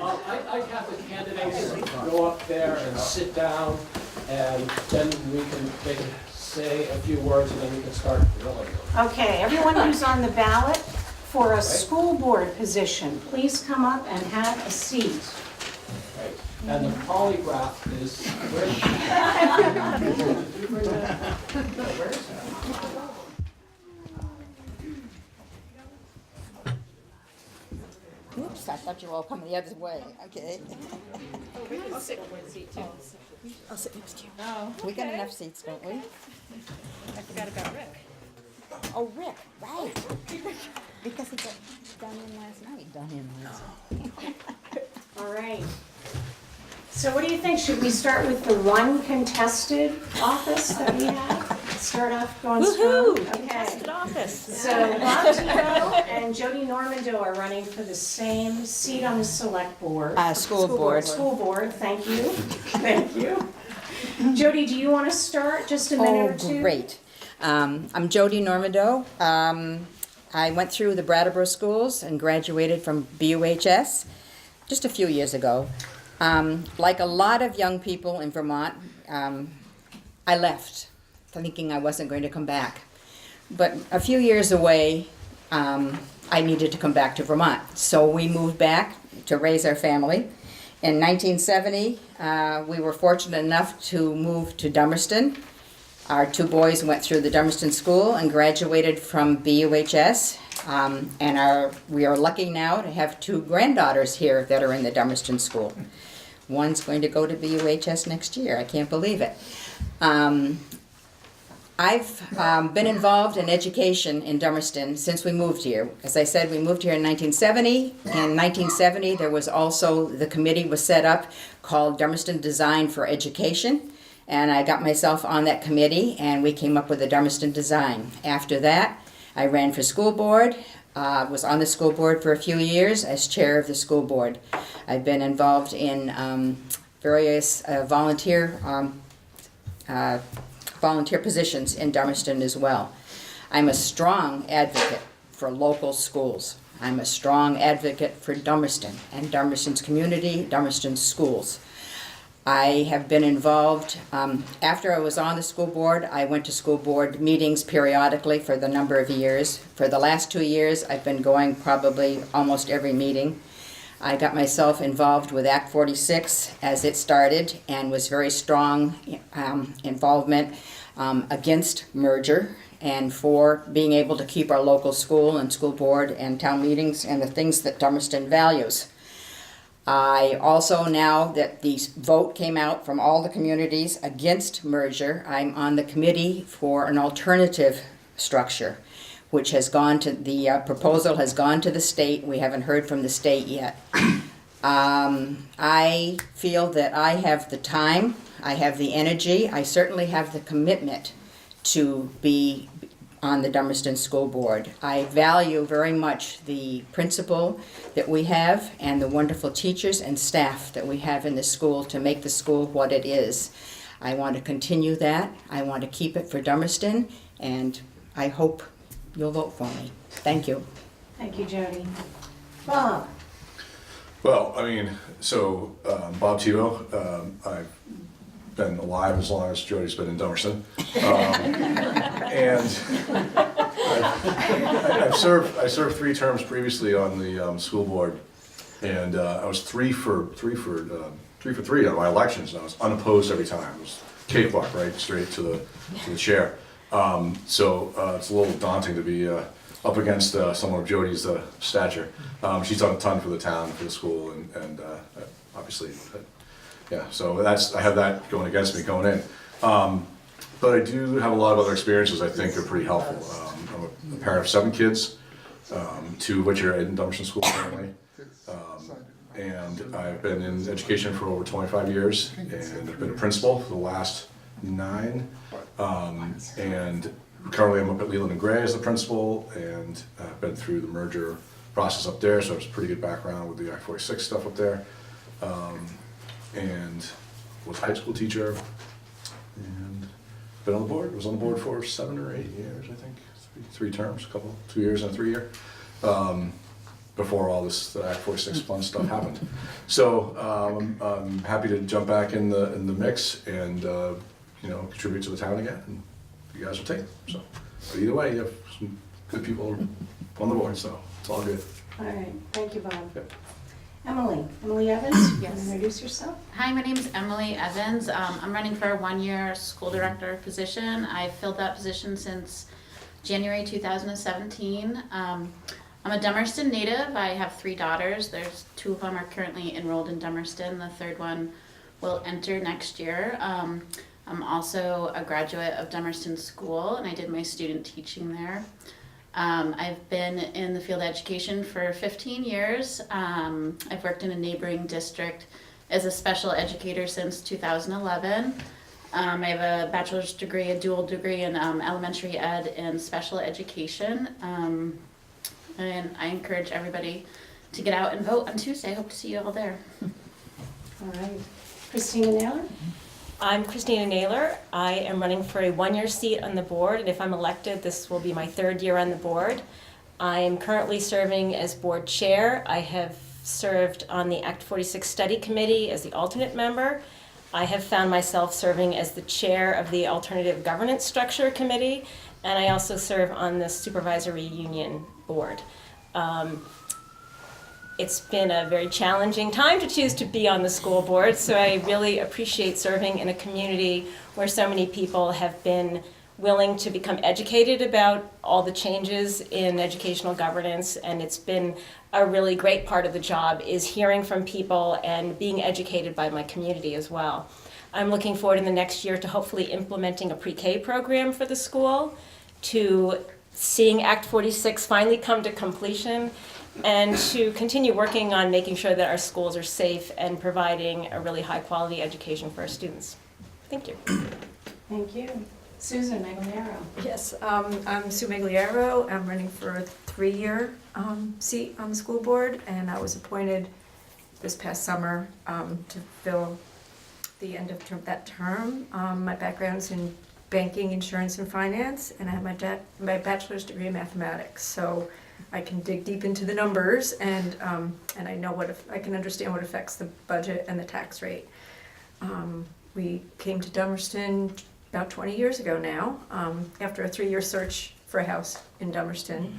I'd have the candidates go up there and sit down, and then they can say a few words, and then we can start grilling them. Okay, everyone who's on the ballot for a school board position, please come up and have a seat. Right. And the polygraph is where? Where is that? Oops, I thought you were all coming the other way. Okay. I'll sit next to you. Oh, we got enough seats, don't we? I forgot about Rick. Oh, Rick, right. Because he got done in last night. All right. So what do you think? Should we start with the one contested office that we have? Start off going strong? Woohoo! Okay. Contested office. So Bob Tebow and Jody Normando are running for the same seat on the select board. School board. School board, thank you. Thank you. Jody, do you want to start just a minute or two? Oh, great. I'm Jody Normando. I went through the Brattleboro schools and graduated from BUHS just a few years ago. Like a lot of young people in Vermont, I left thinking I wasn't going to come back. But a few years away, I needed to come back to Vermont. So we moved back to raise our family. In 1970, we were fortunate enough to move to Dummerston. Our two boys went through the Dummerston School and graduated from BUHS. We are lucky now to have two granddaughters here that are in the Dummerston School. One's going to go to BUHS next year. I can't believe it. I've been involved in education in Dummerston since we moved here. As I said, we moved here in 1970. In 1970, there was also, the committee was set up called Dummerston Design for Education. And I got myself on that committee, and we came up with the Dummerston Design. After that, I ran for school board, was on the school board for a few years as chair of the school board. I've been involved in various volunteer positions in Dummerston as well. I'm a strong advocate for local schools. I'm a strong advocate for Dummerston and Dummerston's community, Dummerston's schools. I have been involved, after I was on the school board, I went to school board meetings periodically for the number of years. For the last 2 years, I've been going probably almost every meeting. I got myself involved with Act 46 as it started and was very strong involvement against merger and for being able to keep our local school and school board and town meetings and the things that Dummerston values. I also, now that the vote came out from all the communities against merger, I'm on the committee for an alternative structure, which has gone to, the proposal has gone to the state. We haven't heard from the state yet. I feel that I have the time, I have the energy, I certainly have the commitment to be on the Dummerston School Board. I value very much the principal that we have and the wonderful teachers and staff that we have in the school to make the school what it is. I want to continue that. I want to keep it for Dummerston, and I hope you'll vote for me. Thank you. Thank you, Jody. Bob? Well, I mean, so Bob Tebow, I've been alive as long as Jody's been in Dummerston. And I served 3 terms previously on the school board, and I was 3 for 3 on my elections, and I was unopposed every time. It was cakewalk, right, straight to the chair. So it's a little daunting to be up against someone of Jody's stature. She's done a ton for the town, for the school, and obviously, yeah. So I have that going against me going in. But I do have a lot of other experiences I think are pretty helpful. I'm a parent of 7 kids, 2 of which are in Dummerston School currently. And I've been in education for over 25 years, and I've been a principal for the last 9. And currently I'm up at Leland and Gray as the principal, and I've been through the merger process up there, so I have a pretty good background with the Act 46 stuff up there. And was a high school teacher, and been on the board. Was on the board for 7 or 8 years, I think. 3 terms, 2 years and a 3 year. before all this Act 46 fun stuff happened. So I'm happy to jump back in the mix and contribute to the town again. And you guys will take it. So, but either way, you have some good people on the board, so it's all good. All right, thank you, Bob. Yep. Emily Evans? Yes. Introduce yourself. Hi, my name is Emily Evans. I'm running for a one-year school director position. I've filled that position since January 2017. I'm a Dummerston native. I have 3 daughters. There's 2 of them are currently enrolled in Dummerston. The 3rd one will enter next year. I'm also a graduate of Dummerston School, and I did my student teaching there. I've been in the field of education for 15 years. I've worked in a neighboring district as a special educator since 2011. I have a bachelor's degree, a dual degree in elementary ed and special education. And I encourage everybody to get out and vote on Tuesday. I hope to see you all there. All right. Christina Naylor? I'm Christina Naylor. I am running for a one-year seat on the board, and if I'm elected, this will be my 3rd year on the board. I am currently serving as board chair. I have served on the Act 46 Study Committee as the alternate member. I have found myself serving as the chair of the Alternative Governance Structure Committee, and I also serve on the Supervisory Union Board. It's been a very challenging time to choose to be on the school board, so I really appreciate serving in a community where so many people have been willing to become educated about all the changes in educational governance, and it's been a really great part of the job is hearing from people and being educated by my community as well. I'm looking forward in the next year to hopefully implementing a pre-K program for the school, to seeing Act 46 finally come to completion, and to continue working on making sure that our schools are safe and providing a really high-quality education for our students. Thank you. Thank you. Susan Magliaro? Yes, I'm Sue Magliaro. I'm running for a 3-year seat on the school board, and I was appointed this past summer to fill the end of that term. My background's in banking, insurance, and finance, and I have my bachelor's degree in mathematics. So I can dig deep into the numbers, and I know I can understand what affects the budget and the tax rate. We came to Dummerston about 20 years ago now, after a 3-year search for a house in Dummerston,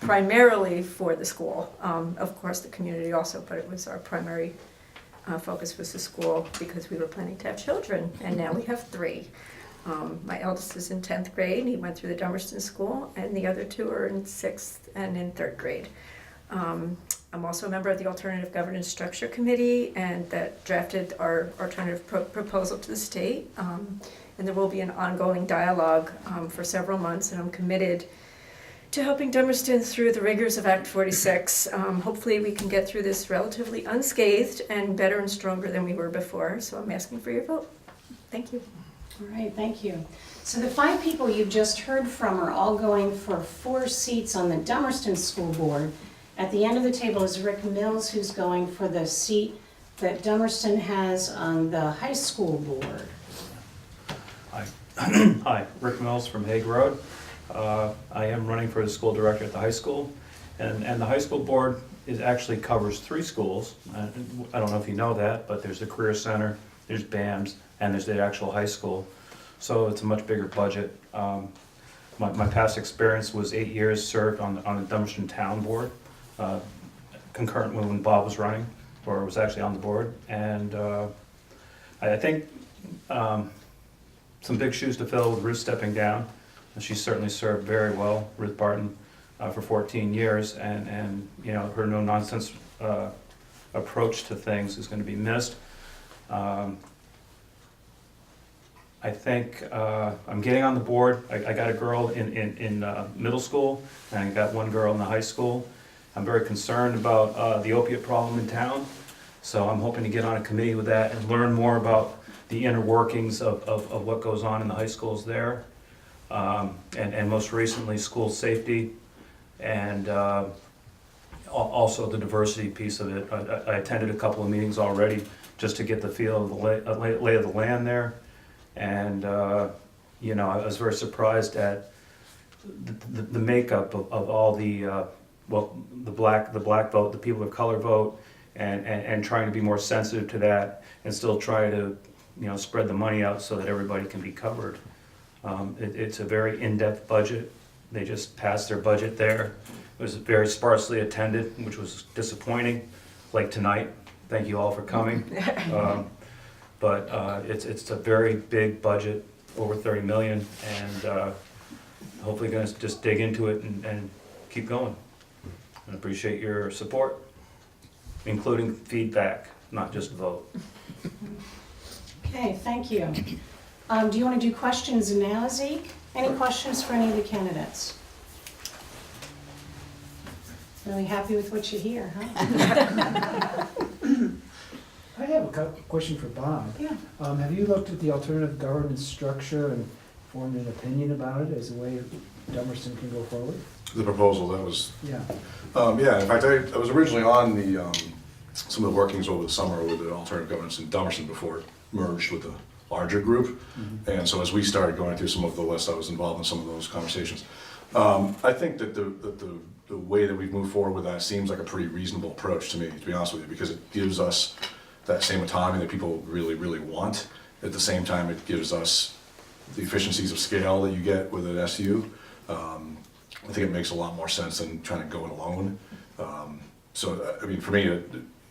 primarily for the school. Of course, the community also, but it was our primary focus was the school because we were planning to have children, and now we have 3. My eldest is in 10th grade, and he went through the Dummerston school, and the other 2 are in 6th and in 3rd grade. I'm also a member of the Alternative Governance Structure Committee, and that drafted our alternative proposal to the state. And there will be an ongoing dialogue for several months, and I'm committed to helping Dummerston through the rigors of Act 46. Hopefully we can get through this relatively unscathed and better and stronger than we were before, so I'm asking for your vote. Thank you. All right, thank you. So the 5 people you just heard from are all going for 4 seats on the Dummerston School Board. At the end of the table is Rick Mills, who's going for the seat that Dummerston has on the high school board. Hi. Hi, Rick Mills from Hague Road. I am running for the school director at the high school, and the high school board actually covers 3 schools. I don't know if you know that, but there's the Career Center, there's BAMS, and there's the actual high school. So it's a much bigger budget. My past experience was 8 years served on the Dummerston Town Board, concurrent when Bob was running, or was actually on the board. And I think some big shoes to fill with Ruth stepping down. She certainly served very well, Ruth Barton, for 14 years, and her no-nonsense approach to things is going to be missed. I think I'm getting on the board. I got a girl in middle school, and I got 1 girl in the high school. I'm very concerned about the opiate problem in town, so I'm hoping to get on a committee with that and learn more about the inner workings of what goes on in the high schools there, and most recently school safety, and also the diversity piece of it. I attended a couple of meetings already just to get the feel of the lay of the land there, and I was very surprised at the makeup of all the well, the black vote, the people of color vote, and trying to be more sensitive to that and still try to, spread the money out so that everybody can be covered. It's a very in-depth budget. They just passed their budget there. It was very sparsely attended, which was disappointing, like tonight. Thank you all for coming. But it's a very big budget, over 30 million, and hopefully gonna just dig into it and keep going. And appreciate your support, including feedback, not just vote. Okay, thank you. Do you want to do questions now, Zeke? Any questions for any of the candidates? Really happy with what you hear, huh? I have a question for Bob. Yeah. Have you looked at the alternative governance structure and formed an opinion about it as a way Dummerston can go forward? The proposal, that was, Yeah. yeah, in fact, I was originally on the, some of the workings over the summer with the alternative governance in Dummerston before it merged with the larger group. And so as we started going through some of the list, I was involved in some of those conversations. I think that the way that we've moved forward with that seems like a pretty reasonable approach to me, to be honest with you, because it gives us that same autonomy that people really, really want. At the same time, it gives us the efficiencies of scale that you get with an SU. I think it makes a lot more sense than trying to go it alone. So, I mean, for me,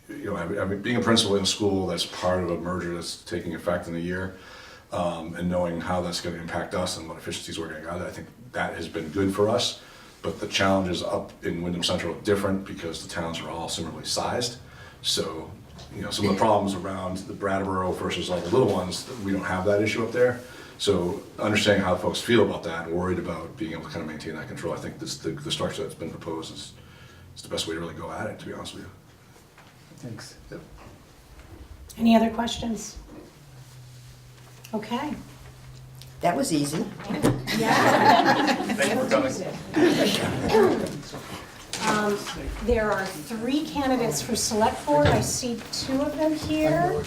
being a principal in a school that's part of a merger that's taking effect in a year, and knowing how that's going to impact us and what efficiencies we're getting out of it, I think that has been good for us. But the challenges up in Wyndham Central are different because the towns are all similarly sized. So, some of the problems around the Brattleboro versus all the little ones, we don't have that issue up there. So understanding how folks feel about that and worried about being able to kind of maintain that control, I think the structure that's been proposed is the best way to really go at it, to be honest with you. Thanks. Yep. Any other questions? Okay. That was easy. Thank you for coming. There are 3 candidates for Select Board. I see 2 of them here.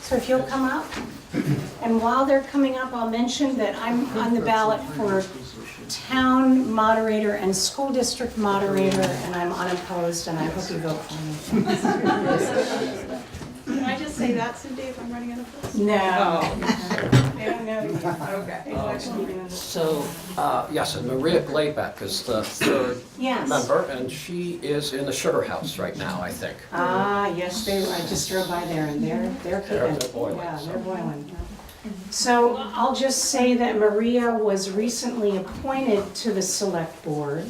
So if you'll come up. And while they're coming up, I'll mention that I'm on the ballot for town moderator and school district moderator, and I'm unopposed, and I hope you vote for me. Can I just say that, Cindy, if I'm running unopposed? No. They don't know you. Okay. So, yes, and Maria Glaybeck is the third Yes. member, and she is in the Sugar House right now, I think. Yes, I just drove by there, and they're They're cooking. boiling, Yeah, so. they're boiling. So I'll just say that Maria was recently appointed to the Select Board.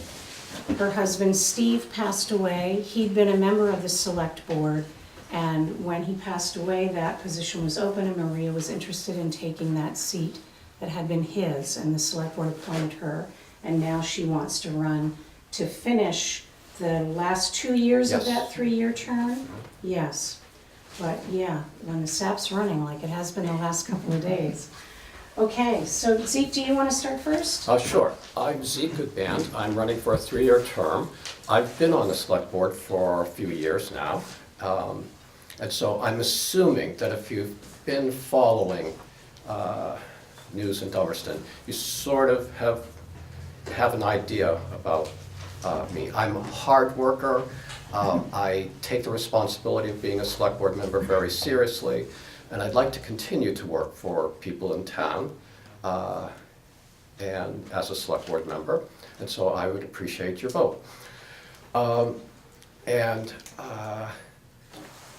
Her husband Steve passed away. He'd been a member of the Select Board, and when he passed away, that position was open, and Maria was interested in taking that seat that had been his, and the Select Board appointed her, and now she wants to run to finish the last 2 years of Yes. that 3-year term. Yes. But yeah, when the sap's running like it has been the last couple of days. Okay, so Zeke, do you want to start first? Sure. I'm Zeke Goodband. I'm running for a 3-year term. I've been on the Select Board for a few years now. And so I'm assuming that if you've been following news in Dummerston, you sort of have an idea about me. I'm a hard worker. I take the responsibility of being a Select Board member very seriously, and I'd like to continue to work for people in town and as a Select Board member, and so I would appreciate your vote.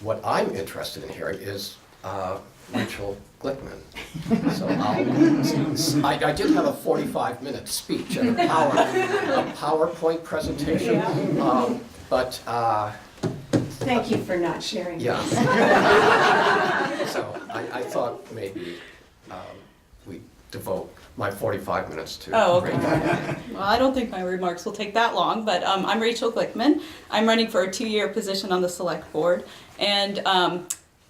What I'm interested in hearing is Rachel Glickman. So I did have a 45-minute speech and a PowerPoint presentation, but Thank you for not sharing. yeah. So I thought maybe we devote my 45 minutes to Oh, okay. Rachel. Well, I don't think my remarks will take that long, but I'm Rachel Glickman. I'm running for a 2-year position on the Select Board. And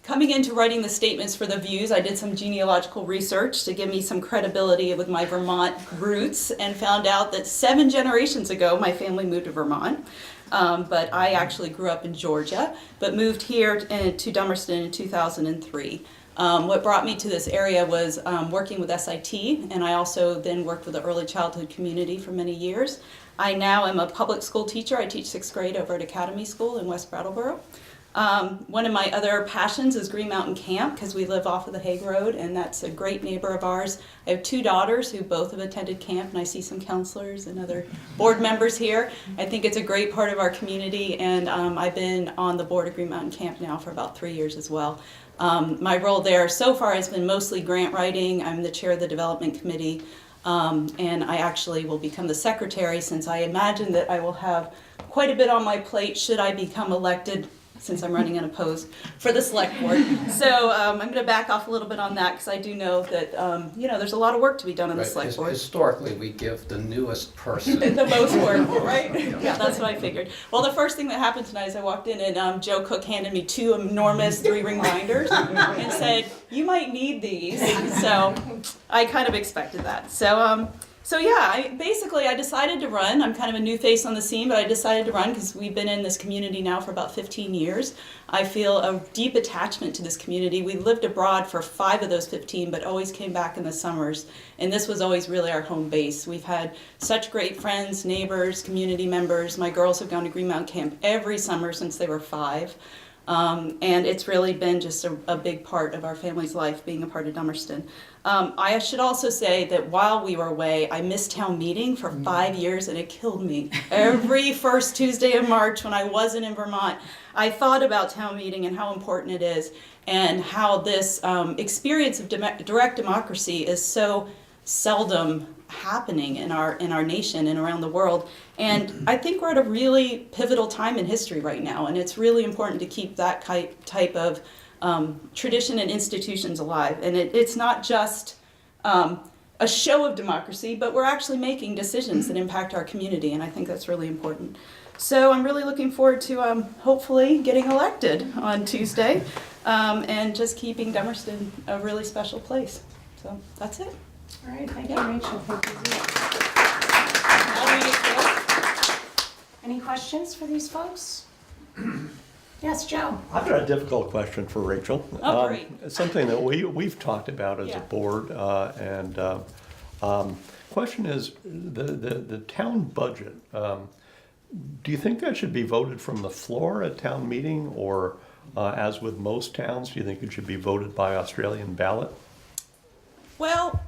coming into writing the statements for the views, I did some genealogical research to give me some credibility with my Vermont roots and found out that 7 generations ago, my family moved to Vermont. But I actually grew up in Georgia, but moved here to Dummerston in 2003. What brought me to this area was working with SIT, and I also then worked with the early childhood community for many years. I now am a public school teacher. I teach 6th grade over at Academy School in West Brattleboro. One of my other passions is Green Mountain Camp, because we live off of the Hague Road, and that's a great neighbor of ours. I have 2 daughters who both have attended camp, and I see some counselors and other board members here. I think it's a great part of our community, and I've been on the board of Green Mountain Camp now for about 3 years as well. My role there so far has been mostly grant writing. I'm the chair of the development committee, and I actually will become the secretary, since I imagine that I will have quite a bit on my plate should I become elected, since I'm running unopposed, for the select board. So I'm going to back off a little bit on that, because I do know that there's a lot of work to be done on the select board. Historically, we give the newest person The most work, right? Yeah, that's what I figured. Well, the first thing that happened tonight is I walked in and Joe Cook handed me 2 enormous 3-ring binders and said, "You might need these." So I kind of expected that. So yeah, I decided to run. I'm kind of a new face on the scene, but I decided to run because we've been in this community now for about 15 years. I feel a deep attachment to this community. We lived abroad for 5 of those 15, but always came back in the summers. And this was always really our home base. We've had such great friends, neighbors, community members. My girls have gone to Green Mountain Camp every summer since they were 5. And it's really been just a big part of our family's life, being a part of Dummerston. I should also say that while we were away, I missed town meeting for 5 years, and it killed me. Every first Tuesday of March when I wasn't in Vermont, I thought about town meeting and how important it is, and how this experience of direct democracy is so seldom happening in our nation and around the world. And I think we're at a really pivotal time in history right now, and it's really important to keep that type of tradition and institutions alive. And it's not just a show of democracy, but we're actually making decisions that impact our community, and I think that's really important. So I'm really looking forward to hopefully getting elected on Tuesday, and just keeping Dummerston a really special place. So that's it. All right, thank you, Rachel. Thank you. Any questions for these folks? Yes, Joe. I've got a difficult question for Rachel. Oh, great. Something that we've talked about as Yeah. a board, question is the town budget. Do you think that should be voted from the floor at town meeting, or as with most towns, do you think it should be voted by Australian ballot? Well,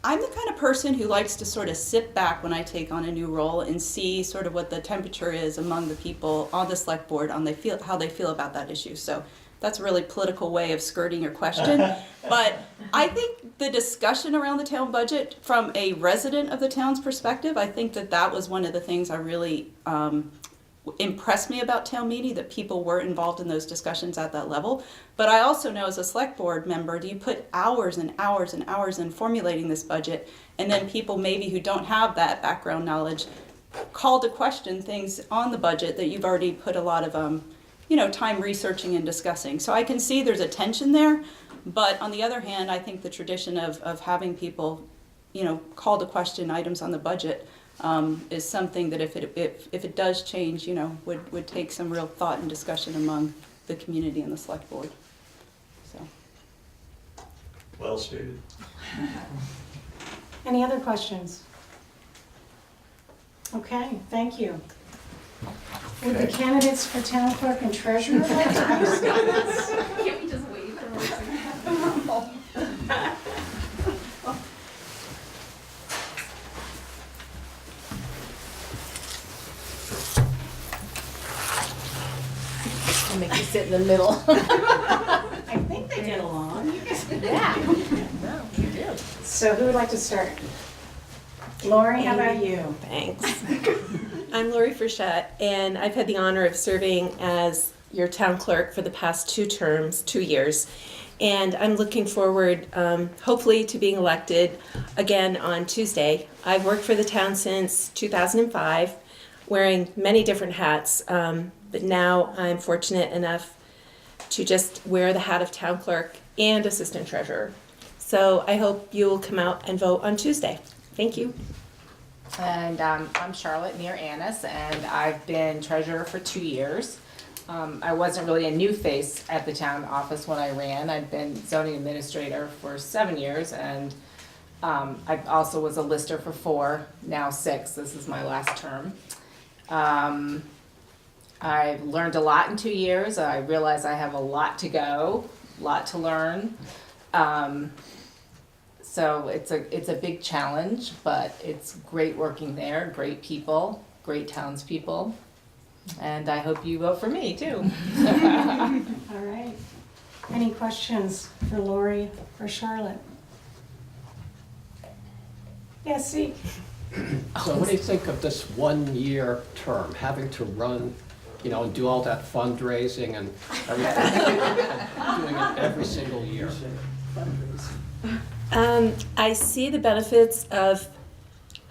I'm the kind of person who likes to sort of sit back when I take on a new role and see sort of what the temperature is among the people on the select board, on how they feel about that issue. So that's a really political way of skirting your question. But I think the discussion around the town budget from a resident of the town's perspective, I think that was one of the things I really impressed me about town meeting, that people were involved in those discussions at that level. But I also know as a select board member, do you put hours and hours and hours in formulating this budget, and then people maybe who don't have that background knowledge call to question things on the budget that you've already put a lot of time researching and discussing. So I can see there's a tension there, but on the other hand, I think the tradition of having people call to question items on the budget is something that if it does change, would take some real thought and discussion among the community and the select board. So. Well stated. Any other questions? Okay, thank you. Would the candidates for town clerk and treasurer like to understand this? Can we just wait for Make you sit in the middle. I think they get along. Yeah. No, you do. So who would like to start? Lori, how about you? Thanks. I'm Lori Frechette, and I've had the honor of serving as your town clerk for the past 2 years. And I'm looking forward, hopefully, to being elected again on Tuesday. I've worked for the town since 2005, wearing many different hats, but now I'm fortunate enough to just wear the hat of town clerk and assistant treasurer. So I hope you will come out and vote on Tuesday. Thank you. And I'm Charlotte near Annis, and I've been treasurer for 2 years. I wasn't really a new face at the town office when I ran. I'd been zoning administrator for 7 years, and I also was a lister for 4, now 6. This is my last term. I've learned a lot in 2 years. I realize I have a lot to go, a lot to learn. So it's a big challenge, but it's great working there, great people, great townspeople. And I hope you vote for me too. All right. Any questions for Lori or Charlotte? Yes, see? So what do you think of this 1-year term, having to run, and do all that fundraising and everything, and doing it every single year? I see the benefits of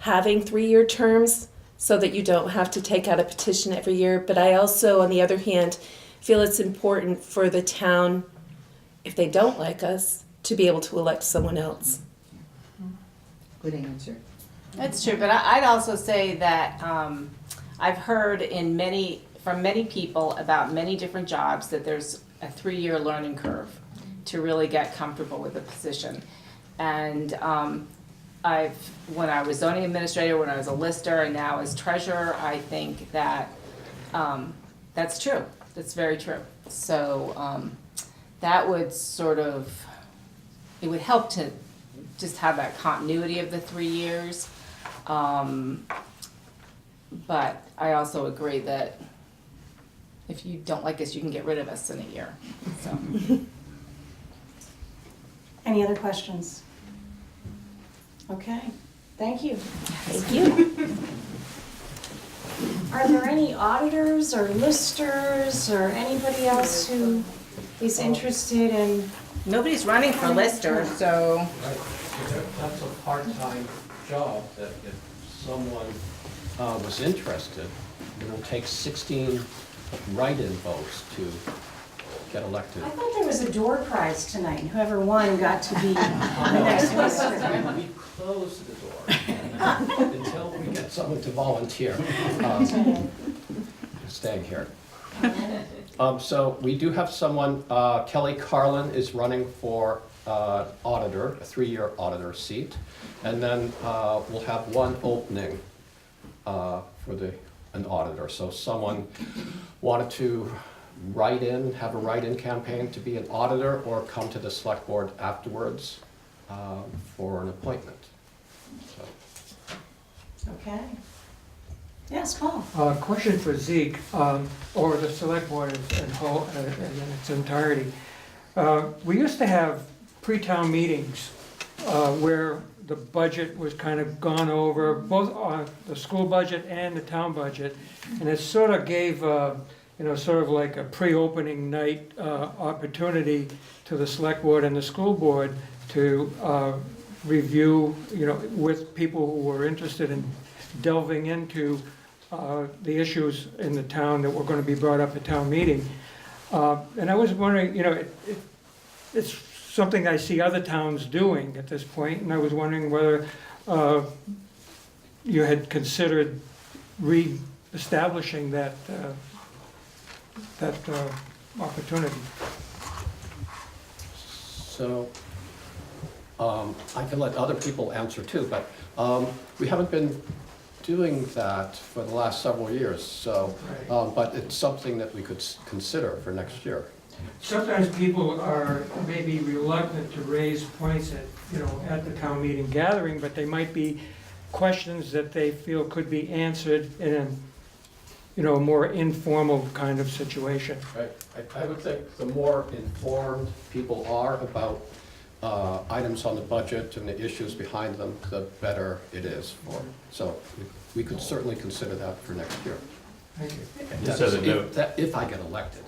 having 3-year terms so that you don't have to take out a petition every year. But I also, on the other hand, feel it's important for the town, if they don't like us, to be able to elect someone else. Good answer. That's true, but I'd also say that I've heard from many people about many different jobs that there's a 3-year learning curve to really get comfortable with the position. And when I was zoning administrator, when I was a lister, and now as treasurer, I think that that's true. That's very true. So that would it would help to just have that continuity of the 3 years. But I also agree that if you don't like us, you can get rid of us in a year. So. Any other questions? Okay, thank you. Thank you. Are there any auditors or listers or anybody else who is interested in? Nobody's running for lister, so. Right, that's a part-time job that if someone was interested, it will take 16 write-in votes to get elected. I thought there was a door prize tonight. Whoever won got to be the next lister. We close the door until we get someone to volunteer. Staying here. So we do have someone, Kelly Carlin is running for auditor, a 3-year auditor seat. And then we'll have one opening for an auditor. So someone wanted to have a write-in campaign to be an auditor or come to the select board afterwards for an appointment. So. Okay. Yes, Paul. Question for Zeke, or the select board in its entirety. We used to have pre-town meetings where the budget was kind of gone over, both the school budget and the town budget, and it sort of gave, sort of like a pre-opening night opportunity to the select board and the school board to review, with people who were interested in delving into the issues in the town that were going to be brought up at town meeting. And I was wondering, it's something I see other towns doing at this point, and I was wondering whether you had considered re-establishing that opportunity. So I can let other people answer too, but we haven't been doing that for the last several years, so, but it's something that we could consider for next year. Sometimes people are maybe reluctant to raise points at the town meeting gathering, but they might be questions that they feel could be answered in a more informal kind of situation. Right. I would think the more informed people are about items on the budget and the issues behind them, the better it is for. So we could certainly consider that for next year. Thank you. Just as a note. If I get elected,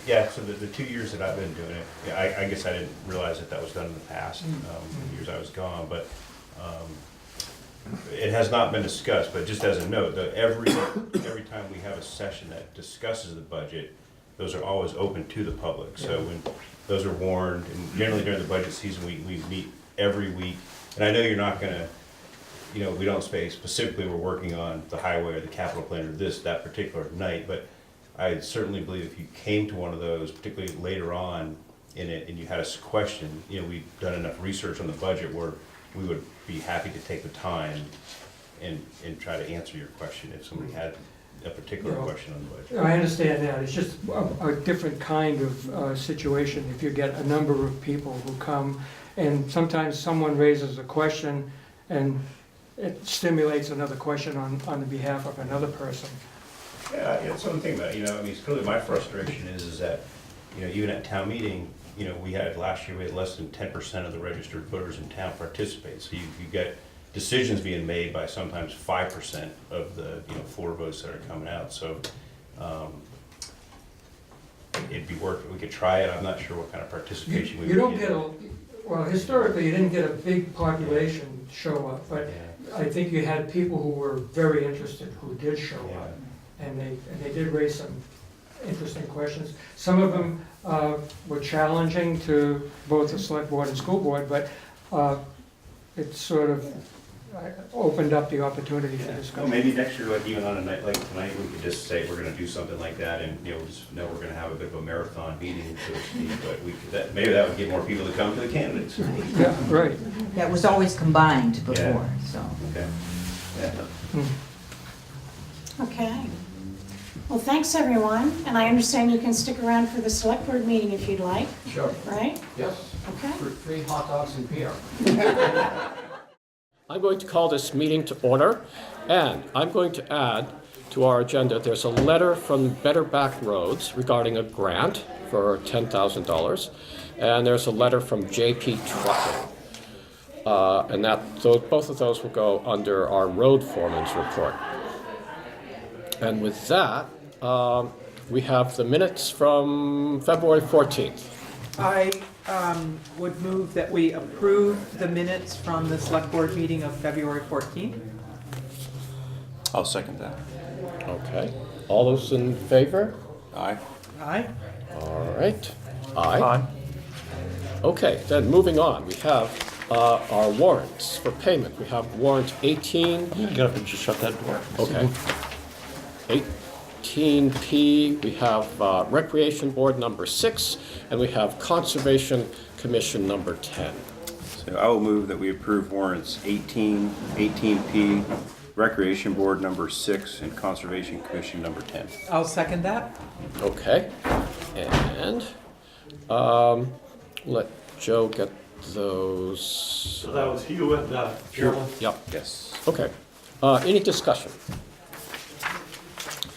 Yeah, so the 2 years that I've been doing it, I guess I didn't realize that was done in the past, the years I was gone, but it has not been discussed, but just as a note, every time we have a session that discusses the budget, those are always open to the public. So when those are warned, and generally during the budget season, we meet every week. And I know you're not gonna, we don't say specifically we're working on the highway or the capital plan or that particular night, but I certainly believe if you came to one of those, particularly later on, in it and you had a question, you know, we've done enough research on the budget where we would be happy to take the time and try to answer your question if somebody had a particular question on the budget. I understand that, it's just a different kind of situation. If you get a number of people who come, and sometimes someone raises a question, and it stimulates another question on the behalf of another person. Yeah, that's one thing about, you know, I mean, clearly my frustration is that, you know, even at town meeting, you know, last year we had less than 10% of the registered voters in town participate. So you get decisions being made by sometimes 5% of the, you know, floor votes that are coming out. So it'd be worth, we could try it. I'm not sure what kind of participation we would You don't get well, historically, you didn't get a big population show up, but I think you had people who were very interested who did show up. And they did raise some interesting questions. Some of them were challenging to both the select board and school board, but it sort of opened up the opportunity for discussion. Well, maybe next year, like even on a night like tonight, we could just say we're gonna do something like that and, you know, just know we're gonna have a bit of a marathon meeting, so to speak, but we could, maybe that would get more people to come to the candidates. Yeah, right. That was always combined before, Yeah. so. Okay. Yeah. Okay. Well, thanks, everyone, and I understand you can stick around for the select board meeting if you'd like, Sure. right? Yes. Okay. For 3 hot dogs and beer. I'm going to call this meeting to order, and I'm going to add to our agenda, there's a letter from Better Back Roads regarding a grant for $10,000, and there's a letter from JP Trucking. And both of those will go under our road foreman's report. And with that, we have the minutes from February 14th. I would move that we approve the minutes from the select board meeting of February 14th. I'll second that. Okay. All those in favor? Aye. Aye. All right. Aye. Okay, then moving on, we have our warrants for payment. We have warrant 18. Get up and just shut that door. Okay. 18P, we have Recreation Board number 6, and we have Conservation Commission number 10. So I will move that we approve warrants 18, 18P, Recreation Board number 6, and Conservation Commission number 10. I'll second that. Okay, and let Joe get those. So that was you and Chairman? Yep. Yes. Okay. Any discussion?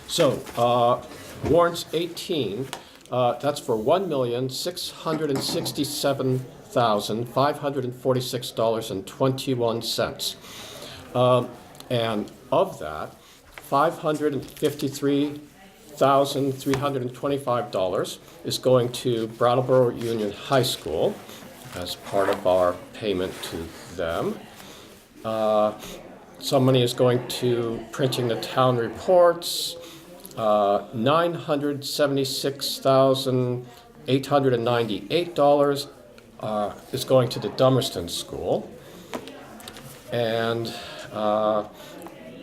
So, warrants 18, that's for $1,667,546.21. And of that, $553,325 is going to Brattleboro Union High School as part of our payment to them. Some money is going to printing the town reports. $976,898 is going to the Dummerston School. And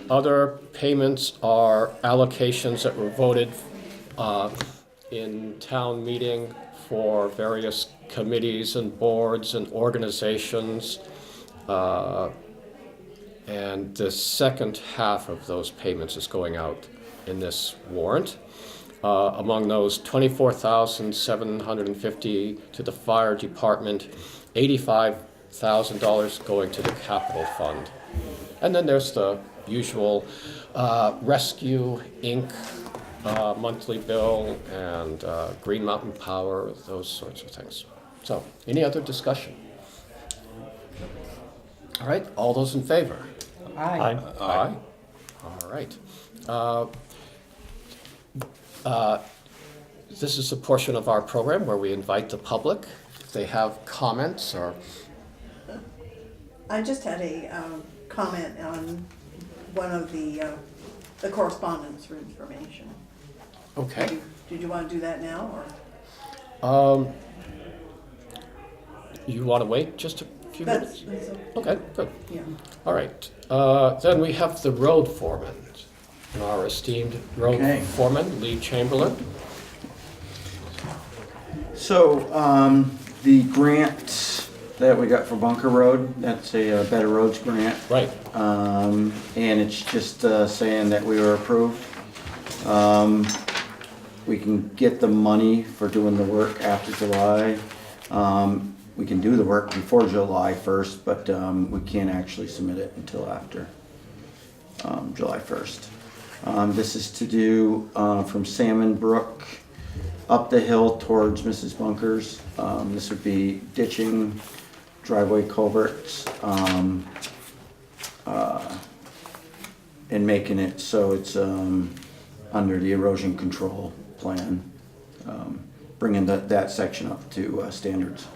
other payments are allocations that were voted in town meeting for various committees and boards and organizations. And the second half of those payments is going out in this warrant. Among those, $24,750 to the fire department, $85,000 going to the capital fund. And then there's the usual Rescue Inc. Monthly bill and Green Mountain Power, those sorts of things. So, any other discussion? All right, all those in favor? Aye. Aye. All right. This is a portion of our program where we invite the public. If they have comments or... I just had a comment on one of the correspondence for information. Okay. Did you want to do that now, or? You want to wait just a few minutes? That's Okay, good. Yeah. All right. Then we have the road foreman, and our esteemed road foreman, Lee Chamberlain. So, the grant that we got for Bunker Road, that's a Better Roads grant. Right. And it's just saying that we were approved. We can get the money for doing the work after July. We can do the work before July 1st, but we can't actually submit it until after July 1st. This is to do from Salmon Brook up the hill towards Mrs. Bunker's. This would be ditching, driveway culverts, and making it so it's under the erosion control plan, bringing that section up to standards.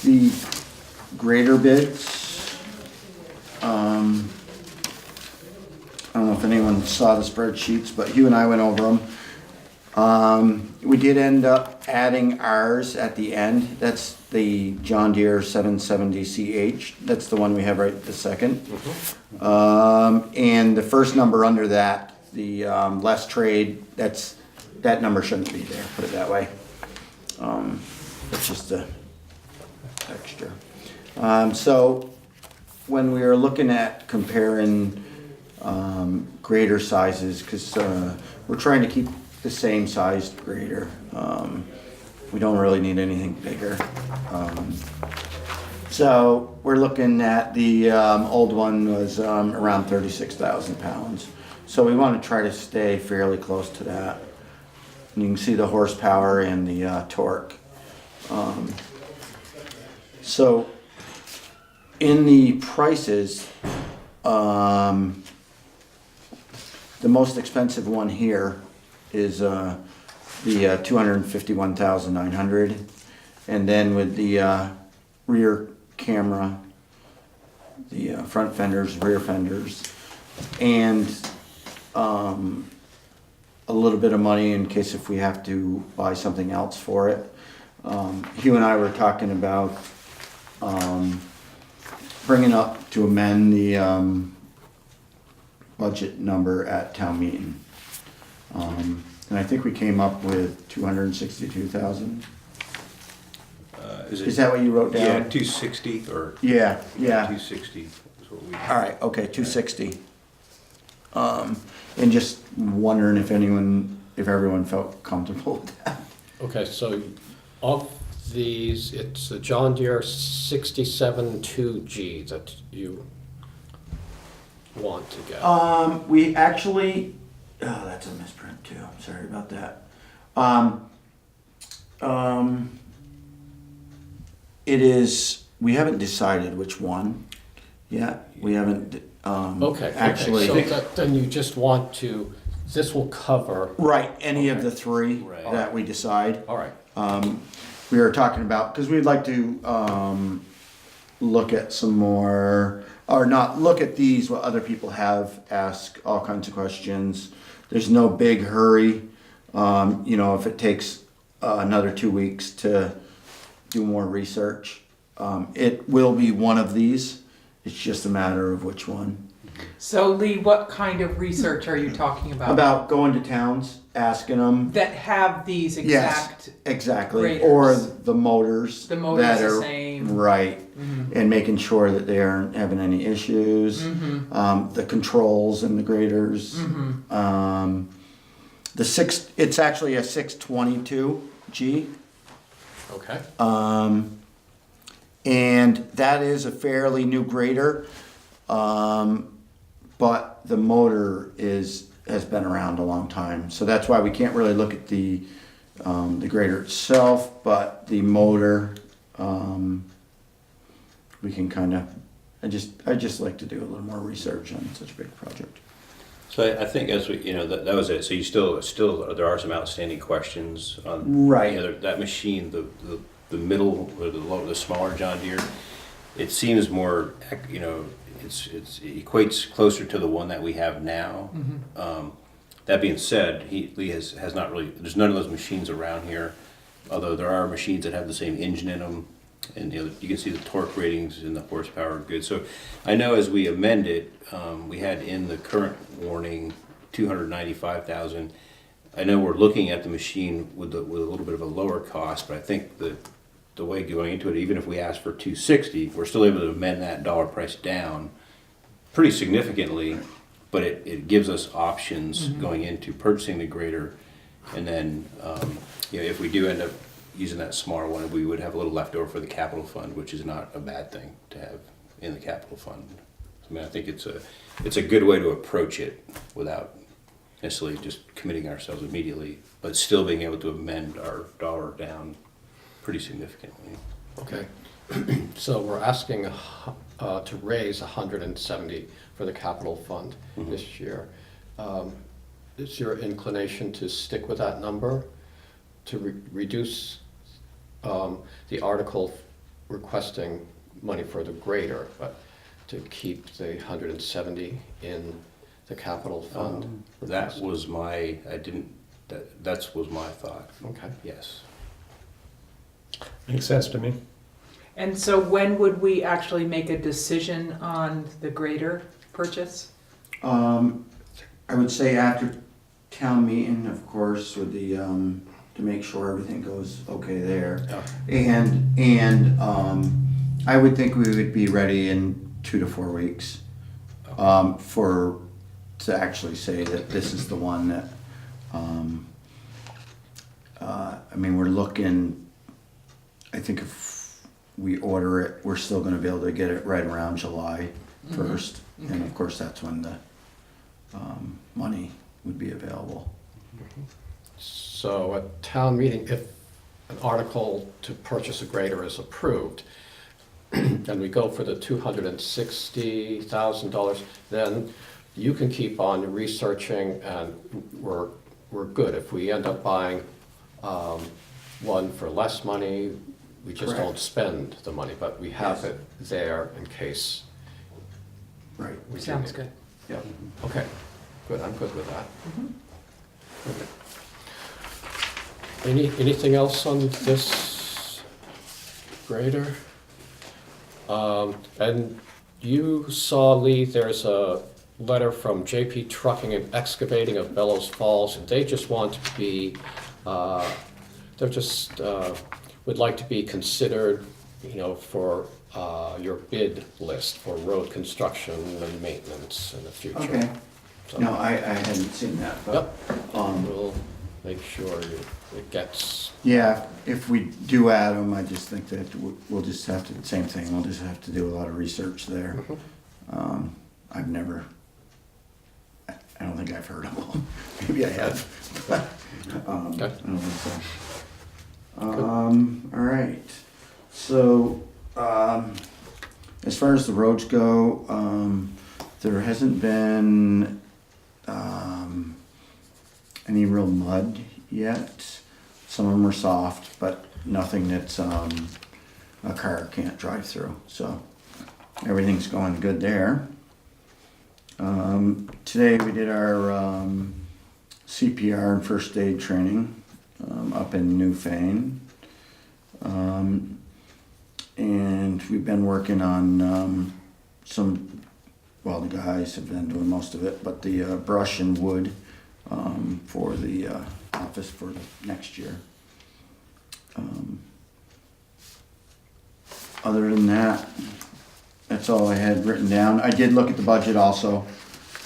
The grader bids, I don't know if anyone saw the spreadsheets, but Hugh and I went over them. We did end up adding ours at the end. That's the John Deere 770CH. That's the one we have right this second. And the first number under that, the less trade, that number shouldn't be there, put it that way. It's just a extra. So when we were looking at comparing grader sizes, because we're trying to keep the same sized grader. We don't really need anything bigger. So we're looking at the old one was around 36,000 pounds. So we want to try to stay fairly close to that. And you can see the horsepower and the torque. So in the prices, the most expensive one here is the 251,900, and then with the rear camera, the front fenders, rear fenders, and a little bit of money in case if we have to buy something else for it. Hugh and I were talking about bringing up to amend the budget number at town meeting. And I think we came up with 262,000. Is that what you wrote down? Yeah, 260 or? Yeah. 260 is what we. All right, okay, 260. And just wondering if everyone felt comfortable with that. Okay, so of these, it's the John Deere 67-2G that you want to get. We actually, that's a misprint too, I'm sorry about that. It is, we haven't decided which one yet. We haven't, actually. Okay, so then you just want to, this will cover. Right, any of the three that we decide. All right. We were talking about, because we'd like to look at some more, or not look at these, what other people have, ask all kinds of questions. There's no big hurry. If it takes another 2 weeks to do more research, it will be one of these. It's just a matter of which one. So Lee, what kind of research are you talking about? About going to towns, asking them. That have these exact. Yes, exactly. graders. Or the motors. The motors that the are, same. Right. Mhm. And making sure that they aren't having any issues. Mhm. The controls and the graders. Mhm. It's actually a 622G. Okay. And that is a fairly new grader. But the motor has been around a long time. So that's why we can't really look at the grader itself, but the motor, we can kind of, I just like to do a little more research on such a big project. So I think as we, that was it. So you still, there are some outstanding questions on. Right. That machine, the middle, or the smaller John Deere, it seems more, it equates closer to the one that we have now. That being said, Lee has not really, there's none of those machines around here, although there are machines that have the same engine in them, and you can see the torque ratings and the horsepower are good. So I know as we amend it, we had in the current warning 295,000. I know we're looking at the machine with a little bit of a lower cost, but I think the way going into it, even if we ask for $260, we're still able to amend that dollar price down pretty significantly, but it gives us options going into purchasing the grader. And then, if we do end up using that smaller one, we would have a little left over for the capital fund, which is not a bad thing to have in the capital fund. I mean, I think it's a good way to approach it without necessarily just committing ourselves immediately, but still being able to amend our dollar down pretty significantly. Okay. So we're asking to raise 170 for the capital fund this year. Is your inclination to stick with that number, to reduce the article requesting money for the grader, but to keep the 170 in the capital fund? That was my thought. Okay. Yes. Makes sense to me. And so when would we actually make a decision on the grader purchase? I would say after town meeting, of course, with the, to make sure everything goes okay there. Yeah. And I would think we would be ready in 2 to 4 weeks, to actually say that this is the one that, I mean, we're looking, I think if we order it, we're still gonna be able to get it right around July 1st. And of course, that's when the money would be available. So at town meeting, if an article to purchase a grader is approved, and we go for the $260,000, then you can keep on researching, and we're good. If we end up buying one for less money, we just Correct. don't spend the money, but we have Yes. it there in case. Right. we do Sounds need good. it. Yeah, okay, good, I'm good with that. Okay. Anything else on this grader? And you saw, Lee, there's a letter from JP Trucking and Excavating of Bellows Falls, and they just want to be, they're just, would like to be considered, for your bid list for road construction and maintenance in the future. Okay. So- No, I hadn't seen that, but, We'll make sure it gets, yeah, if we do add them, I just think that we'll just have to, same thing, we'll just have to do a lot of research there. I've never, I don't think I've heard of them. Maybe I have. But, I don't think so. All right. So, as far as the roads go, there hasn't been any real mud yet. Some of them are soft, but nothing that's a car can't drive through. So everything's going good there. Today we did our CPR and first aid training up in Newfane. And we've been working on the guys have been doing most of it, but the brush and wood for the office for next year. Other than that, that's all I had written down. I did look at the budget also,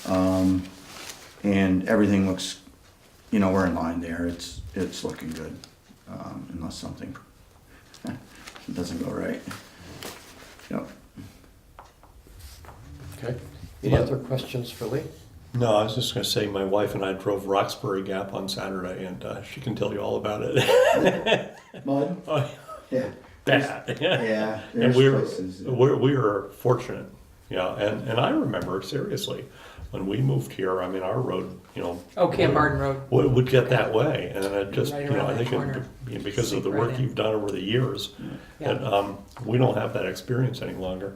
and everything looks, we're in line there. It's looking good, unless something doesn't go right. Yep. okay. Any other questions for Lee? No, I was just gonna say, my wife and I drove Roxbury Gap on Saturday, and she can tell you all about it. Mud? Oh, Yeah. bad. Yeah, And there's we places. we were fortunate, and I remember, seriously, when we moved here, I mean, our road, Oh, Camp Martin Road. would get that way, and it just, Right around I that think corner. because of the Sink right work in. you've done over the years, Yeah. that we don't have that experience any longer.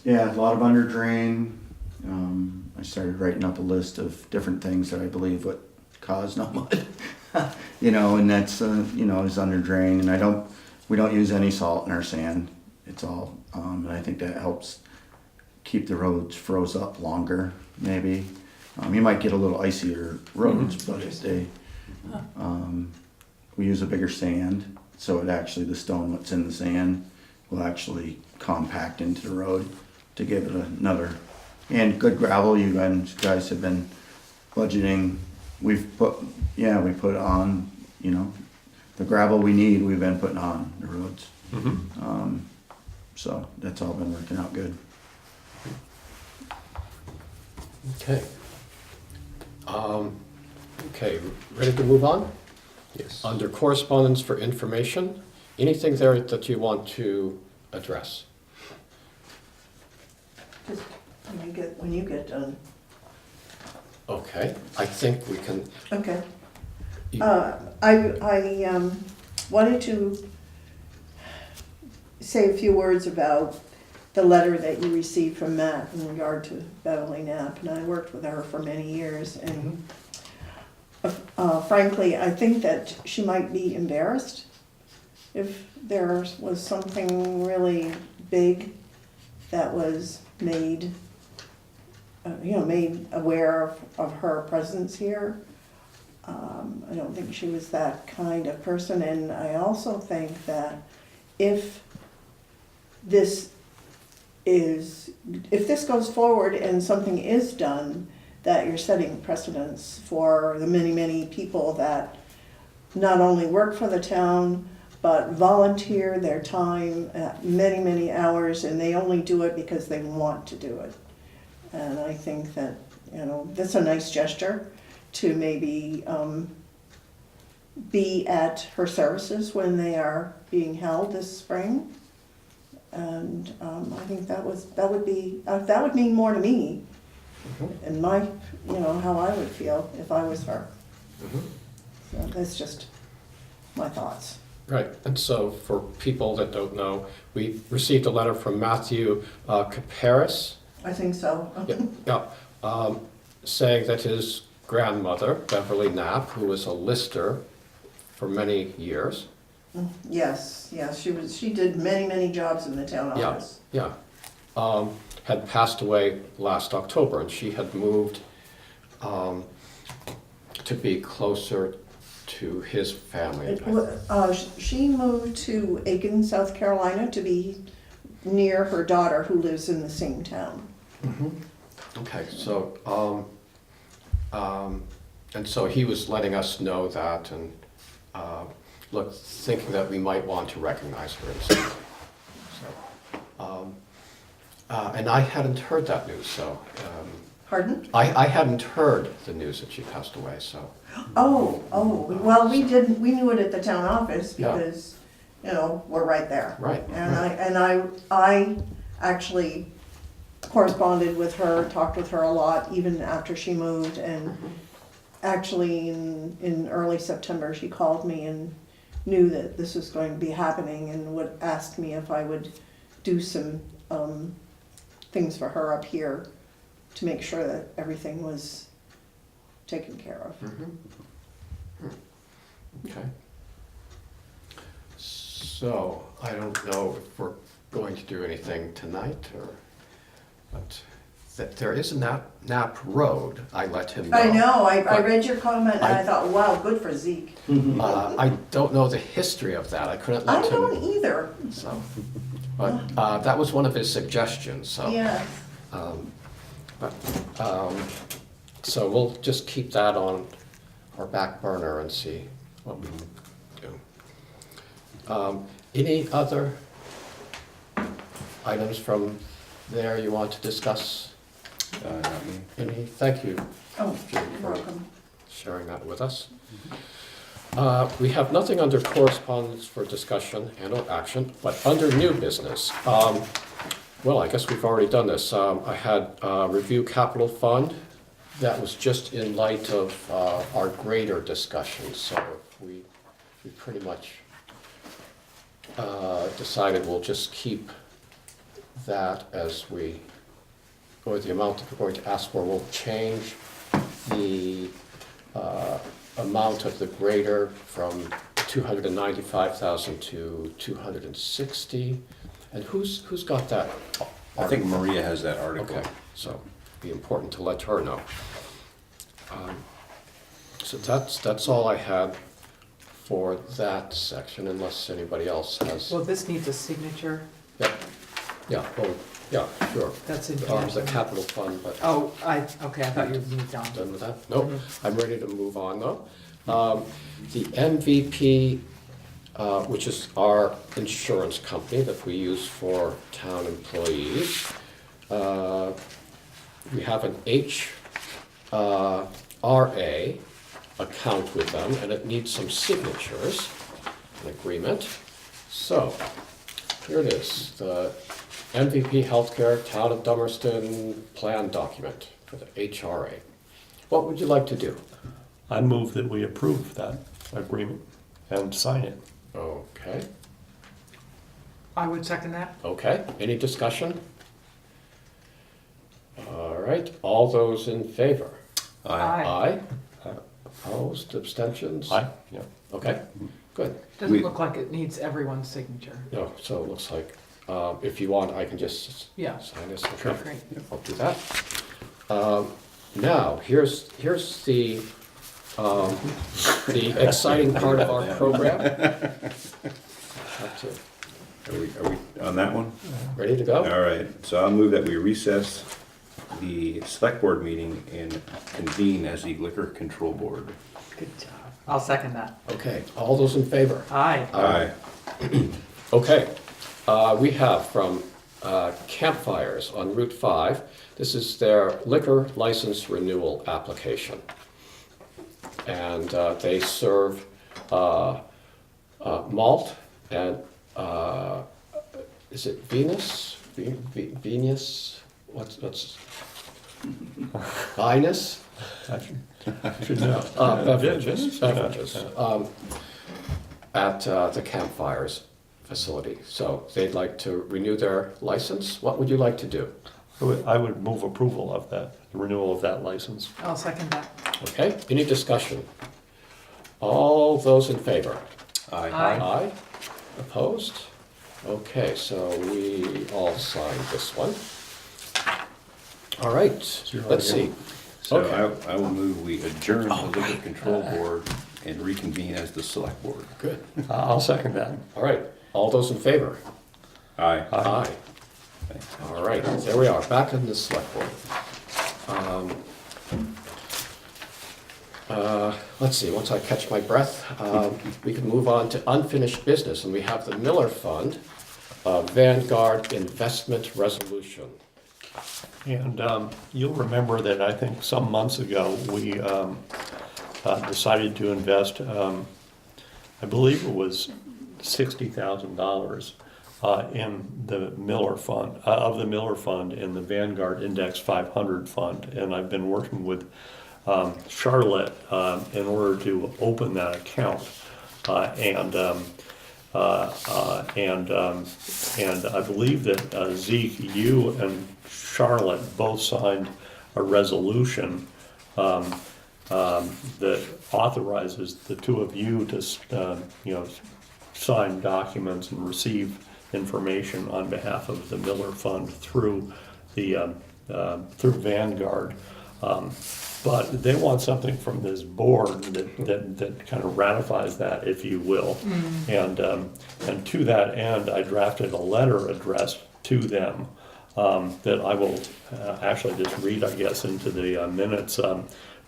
Yeah, a lot of under drain. I started writing up a list of different things that I believe would cause no mud. And that's, is under drain, and we don't use any salt in our sand. It's all, and I think that helps keep the roads froze up longer, maybe. You might get a little icier roads, but if they, We use a bigger sand, so it actually, the stone that's in the sand will actually compact into the road to give it another, and good gravel, you guys have been budgeting, we put on, you know, the gravel we need, we've been putting on the roads. So that's all been working out good. Okay. Okay, ready to move on? Yes. Under correspondence for information, anything there that you want to address? Just when you get done. Okay, I think we can, Okay. I wanted to say a few words about the letter that you received from Matt in regard to Beverly Knapp, and I worked with her for many years, and frankly, I think that she might be embarrassed if there was something really big that was made aware of her presence here. I don't think she was that kind of person, and I also think that if this goes forward and something is done, that you're setting precedence for the many, many people that not only work for the town, but volunteer their time at many, many hours, and they only do it because they want to do it. And I think that, that's a nice gesture to maybe be at her services when they are being held this spring. And I think that would mean more to me, and my, how I would feel if I was her. So that's just my thoughts. right, and so for people that don't know, we received a letter from Matthew Caparis. I think so. Saying that his grandmother, Beverly Knapp, who was a lister for many years. Yes, she did many, many jobs in the town office. Had passed away last October, and she had moved to be closer to his family. She moved to Aiken, South Carolina, to be near her daughter who lives in the same town. Okay, so, and so he was letting us know that, and thinking that we might want to recognize her in some way. So, and I hadn't heard that news, so. Pardon? I hadn't heard the news that she passed away, so. Well, we knew it at the town office because, we're right there. Right. And I actually corresponded with her, talked with her a lot, even after she moved, and actually in early September, she called me and knew that this was going to be happening and would ask me if I would do some things for her up here to make sure that everything was taken care of. Okay. So, I don't know if we're going to do anything tonight, but that there is a Knapp Road, I let him know. I know, I read your comment and I thought, wow, good for Zeke. I don't know the history of that, I couldn't let I him. don't either. So, but that was one of his suggestions, so. Yes. So we'll just keep that on our back burner and see what we can do. Any other items from there you want to discuss? Any? Thank you. Oh, Judy, you're for welcome. sharing that with us. We have nothing under correspondence for discussion and/or action, but under new business. Well, I guess we've already done this. I had review capital fund. That was just in light of our grader discussion. So we pretty much decided we'll just keep that as we, or the amount that we're going to ask for. We'll change the amount of the grader from 295,000 to 260. And who's got that article? I think Maria has that article. Okay, so it'd be important to let her know. So So that's all I had for that section, unless anybody else has. Well, this needs a signature. Yeah, yeah, well, yeah, sure. That's in The capital fund, but. Oh, okay, I thought you moved on. Done with that? Nope, I'm ready to move on though. The MVP, which is our insurance company that we use for town employees. We have an HRA account with them, and it needs some signatures, an agreement. So, here it is, the MVP Healthcare Town of Dummerston Plan Document for the HRA. What would you like to do? I move that we approve that agreement and sign it. Okay, I would second that. okay, any discussion? All right, all those in favor? Aye. Aye. Opposed, abstentions? Aye, yeah. Okay, good. Doesn't look like it needs everyone's signature. No, so it looks like, if you want, I can just Yeah. sign this. Sure. Great. I'll do that. Now, here's the exciting part of our program. Up to- Are we on that one? Ready to go? All right, so I'll move that we recess the select board meeting and convene as the liquor control board. Good job. I'll second that. Okay, all those in favor? Aye. Aye. Okay, we have from Campfires on Route 5, this is their liquor license renewal application. And they serve malt and, is it Venus? Venus? What's, Vinus? Should know. Beverages, at the Campfires facility. So they'd like to renew their license. What would you like to do? I would move approval of that, the renewal of that license. I'll second that. Okay, any discussion? All those in favor? Aye. Aye. Aye. Opposed? Okay, so we all signed this one. All right, let's see. So Okay. I will move we adjourn the liquor control board and reconvene as the select board. Good. I'll second that. All right, all those in favor? Aye. Aye. Thanks. All right, there we are, back in the select board. Let's see, once I catch my breath, we can move on to unfinished business, and we have the Miller Fund Vanguard Investment Resolution. And you'll remember that I think some months ago, we decided to invest, I believe it was $60,000 in the Miller Fund, in the Vanguard Index 500 Fund. And I've been working with Charlotte in order to open that account. And I believe that Zeke, you and Charlotte both signed a resolution that authorizes the two of you to, sign documents and receive information on behalf of the Miller Fund through the through Vanguard. But they want something from this board that kind of ratifies that, if you will. And to that end, I drafted a letter addressed to them that I will actually just read, I guess, into the minutes.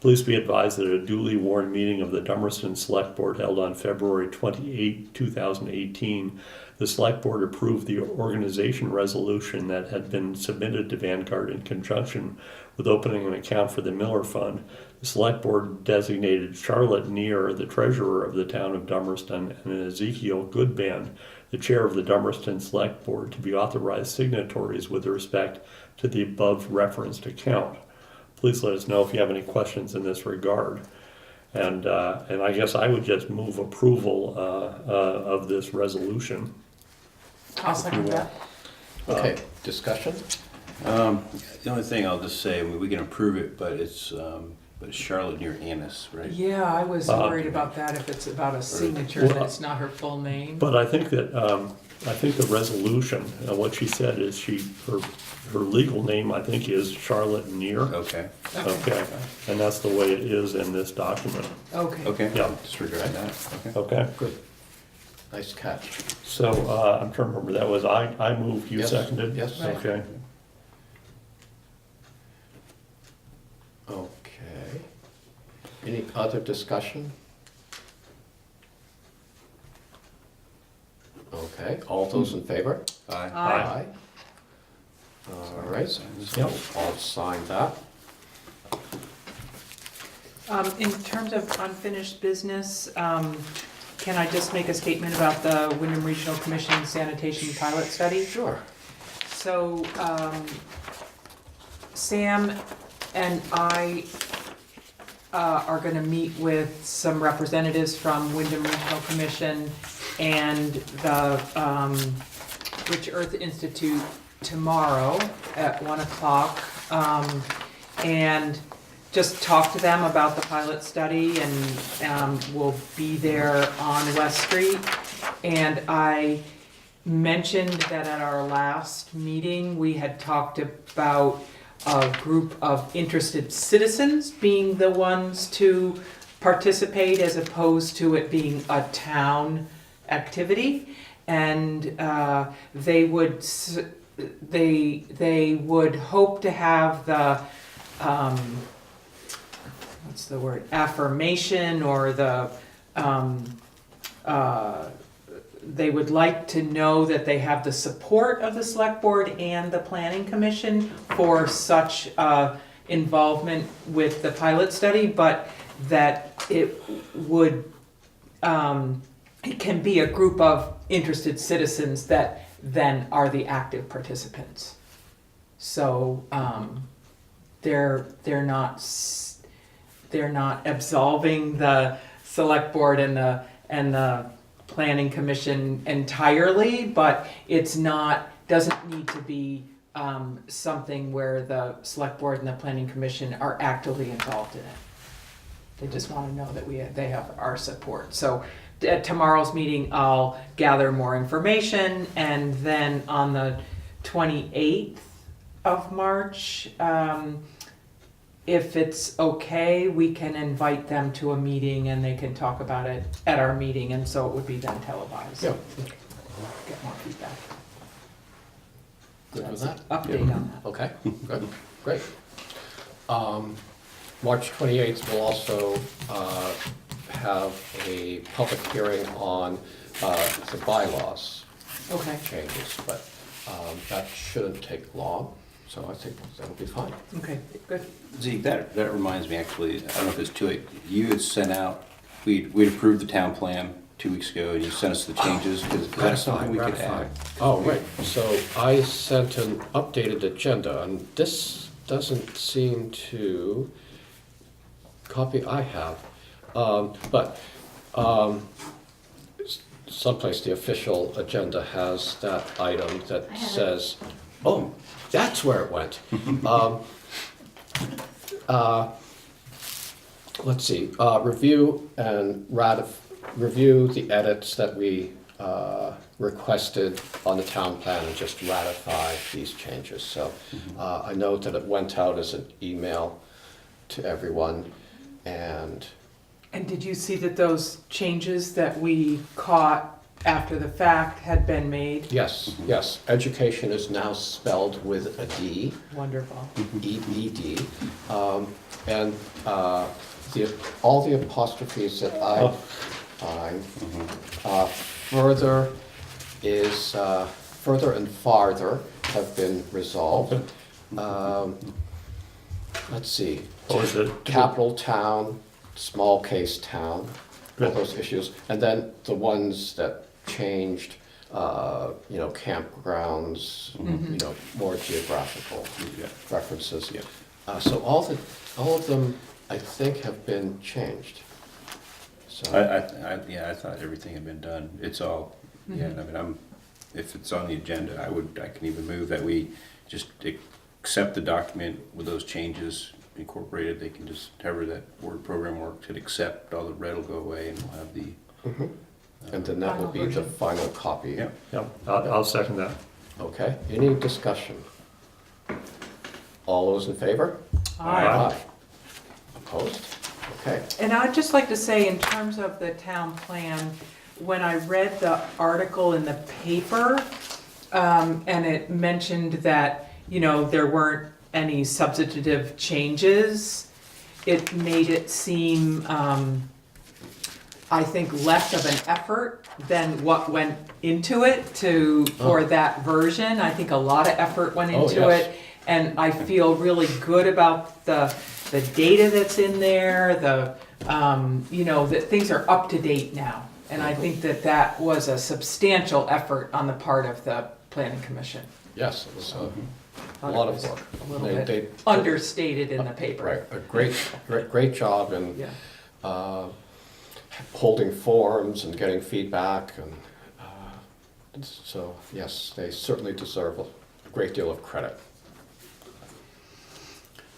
Please be advised that a duly warned meeting of the Dummerston Select Board held on February 28, 2018, the Select Board approved the organization resolution that had been submitted to Vanguard in conjunction with opening an account for the Miller Fund. The Select Board designated Charlotte Neer, the treasurer of the town of Dummerston, and Ezekiel Goodband, the chair of the Dummerston Select Board, to be authorized signatories with respect to the above referenced account. Please let us know if you have any questions in this regard. And I guess I would just move approval of this resolution. I'll second that. Okay, discussion? The only thing I'll just say, I mean, we can approve it, but it's Charlotte near Annis, right? Yeah, I was worried about that, if it's about a signature, that it's not her full name. But I think that I think the resolution, what she said is her legal name, I think, is Charlotte Neer. Okay. Okay, and that's the way it is in this document. Okay. Okay. Yeah. Disregard that. Okay. Okay, Good. Nice catch. so, I'm trying to remember, that was, I moved, you Yes, seconded? yes. Right. Okay. Okay. Any other discussion? Okay, all those in favor? Aye. Aye. All right, so I'll sign that. In terms of unfinished business, can I just make a statement about the Wyndham Regional Commission sanitation pilot study? Sure. So, Sam and I are gonna meet with some representatives from Wyndham Regional Commission and the Rich Earth Institute tomorrow at 1 o'clock. And just talk to them about the pilot study, and we'll be there on West Street. And I mentioned that at our last meeting, we had talked about a group of interested citizens being the ones to participate as opposed to it being a town activity. And they would hope to have the what's the word, affirmation, or the they would like to know that they have the support of the select board and the planning commission for such involvement with the pilot study, but that it would it can be a group of interested citizens that then are the active participants. So they're not absolving the select board and the planning commission entirely, but it's not, doesn't need to be something where the select board and the planning commission are actively involved in it. They just want to know that they have our support. So at tomorrow's meeting, I'll gather more information, and then on the 28th of March, if it's okay, we can invite them to a meeting and they can talk about it at our meeting, and so it would be then televised. Yeah. Get more feedback. Good with That's that? an update on that. Okay, good, great. March 28th, we'll also have a public hearing on the bylaws Okay. changes, but that shouldn't take long, so I think that'll be fine. Okay, good. Zeke, that reminds me, actually, I don't know if it's too late, you had sent out, we'd approved the town plan 2 weeks ago, and you sent us the changes, is that something we could add? Oh, right, so I sent an updated agenda, and this doesn't seem to copy I have, but someplace the official agenda has that item that says, oh, that's where it went. Let's see, review the edits that we requested on the town plan and just ratify these changes. So I know that it went out as an email to everyone, and did you see that those changes that we caught after the fact had been made? yes, yes, education is now spelled with a D. Wonderful. EBD, and all the apostrophes that I find, further and farther have been resolved. Let's see, Or is it? capital town, small case town, all those issues, and then the ones that changed, campgrounds, more geographical references. So all of them, I think, have been changed. So I thought everything had been done. It's all, I mean, if it's on the agenda, I can even move that we just accept the document with those changes incorporated. They can just, however that word program works, hit accept, all the red will go away, and we'll have the And then that will be the final copy. Yeah. Yeah, I'll second that. Okay, any discussion? All those in favor? Aye. Opposed? Okay. And I'd just like to say, in terms of the town plan, when I read the article in the paper, and it mentioned that, you know, there weren't any substantive changes, it made it seem, I think, less of an effort than what went into it for that version. I think a lot of effort went into yes. it, and I feel really good about the data that's in there, you know, that things are up to date now. And I think that was a substantial effort on the part of the planning commission. Yes, it was a lot of work. A little bit understated in the paper. Right, a great job in holding forums and getting feedback, and so yes, they certainly deserve a great deal of credit.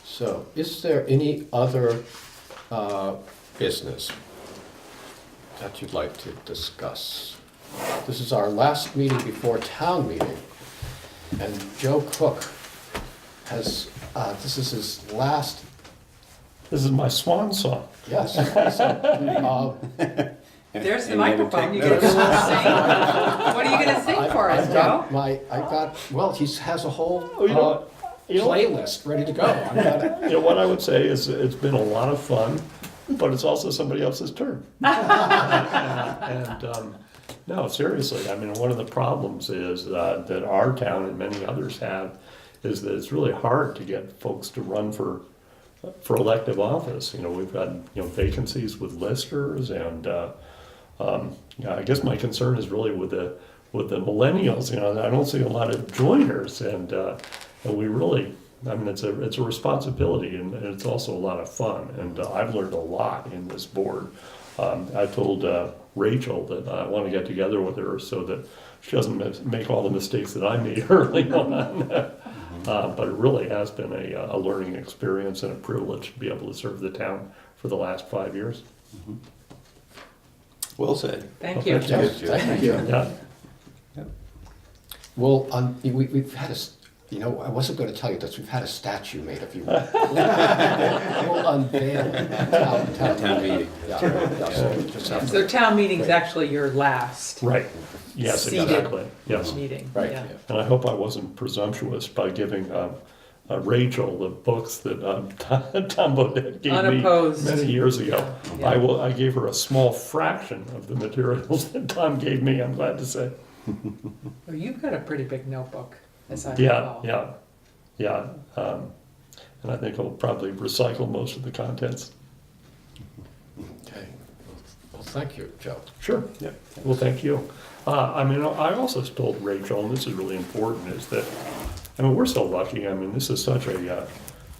So, is there any other business that you'd like to discuss? This is our last meeting before town meeting, and Joe Cook has, this is his last. This is my swan song. Yes. So, there's the microphone. You get a little sing. What are you gonna sing for us, Joe? Well, he has a whole playlist ready to go. You know, what I would say is it's been a lot of fun, but it's also somebody else's turn. No, seriously, I mean, one of the problems is that our town and many others have is that it's really hard to get folks to run for elective office. You know, we've got, you know, vacancies with listers, and I guess my concern is really with the millennials. You know, I don't see a lot of joiners, and we really, I mean, it's a responsibility, and it's also a lot of fun, and I've learned a lot in this board. I told Rachel that I want to get together with her so that she doesn't make all the mistakes that I made early on. But it really has been a learning experience and a privilege to be able to serve the town for the last 5 years. Mm-hmm. Well said. Thank you. Thank you. Yeah. Well, we've had you know, I wasn't going to tell you this, we've had a statue made of you. We'll unveil it at Town meeting. So town meeting's actually your last. Right. Yes, seated exactly. Yes. meeting. Right. Yeah. And I hope I wasn't presumptuous by giving Rachel the books that Tom Bodett gave Unopposed. me many years ago. Yeah. I gave her a small fraction of the materials that Tom gave me, I'm glad to say. Well, you've got a pretty big notebook, as I Yeah, recall. yeah. And I think I'll probably recycle most of the contents. Okay. Well, thank you, Joe. Sure. Yeah. Well, thank you. I mean, I also told Rachel, and this is really important, is that, I mean, we're so lucky. I mean, this is such a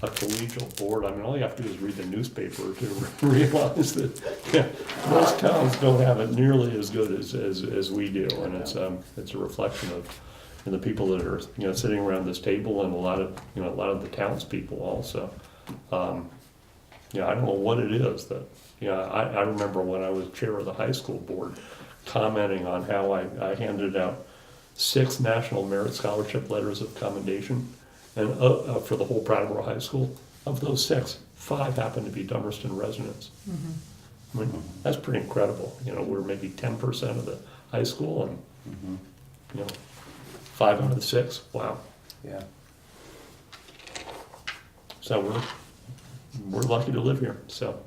collegial board. I mean, all you have to do is read the newspaper to realize that most towns don't have it nearly as good as we do, and it's a reflection of the people that are, you know, sitting around this table, and a lot of the townspeople also. Yeah, I don't know what it is that, you know, I remember when I was chair of the high school board, commenting on how I handed out 6 National Merit Scholarship letters of commendation, and for the whole Brattleboro High School. Of those 6, 5 happened to be Dummerston residents. Mm-hmm. I mean, that's pretty incredible. You know, we're maybe 10% of the high school, and you know, 5 out of the 6. Wow. Yeah. So we're lucky to live here. So.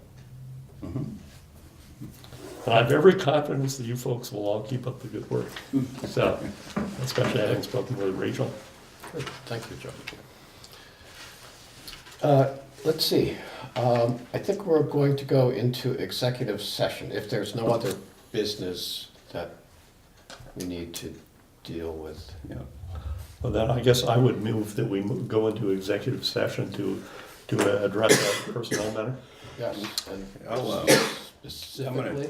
And I have every confidence that you folks will all keep up the good work. So, especially having spoken with Rachel. Good. Thank you, Joe. Let's see. I think we're going to go into executive session if there's no other business that we need to deal with. Yeah. Well, then I guess I would move that we go into executive session to address that personnel matter. Yes. And specifically?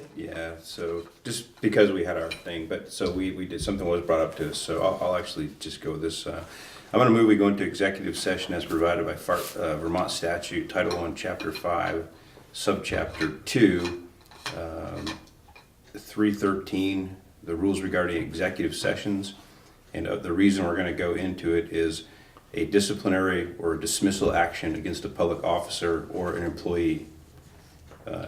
So just because we had our thing, but so we did, something was brought up to us, so I'll actually just go with this. I'm going to move we go into executive session as provided by Vermont statute, Title I, Chapter 5, Subchapter 2, 313, the rules regarding executive sessions. And the reason we're going to go into it is a disciplinary or dismissal action against a public officer or an employee.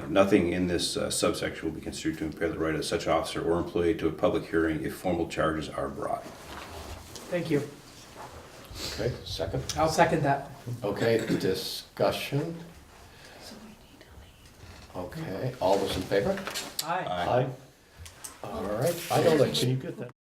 Nothing in this subsection will be construed to impair the right of such officer or employee to a public hearing if formal charges are brought. Thank you. Okay, second. I'll second that. Okay, discussion. Okay, all those in favor? Aye. Aye. All right, I know that. Can you get that?